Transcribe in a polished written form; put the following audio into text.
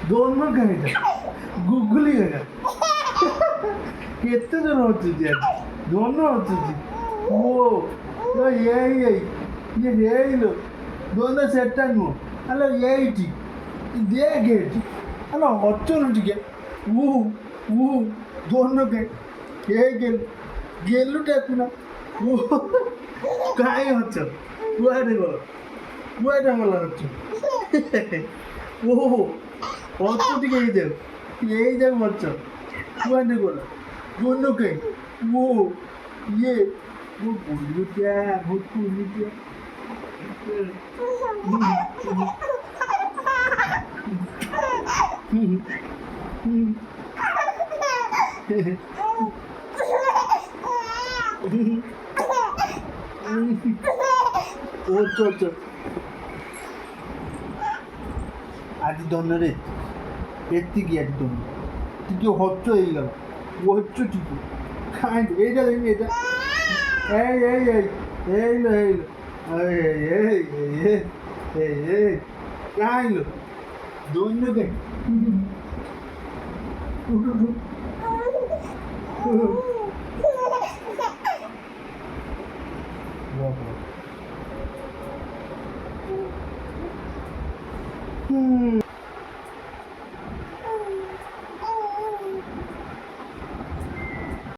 दोनों कहीं गुगली है कितने जन हो चुके हैं दोनों हो चुके वो तो ये लो दोनों सेट नो अल्लाह ये टी दे गेट अल्लाह बच्चों ने टी वो दोनों के ये गेलू टाइप ना वो कहाँ होता वो है बोला बच्चों वो बच्चों टी यही दे बच्चों वो है बोला दोनों के वो ये वो बोलू क्या वो बोलू क्या 오쩌쩌 아직 너네를 এত্তিকি একদম তুই হচ্ছ এই গেল ও হচ্ছ ঠিক কাইন্ড এইটা দেখবি এটা এই কাইন্ড দৈন্য দেখ Hmm.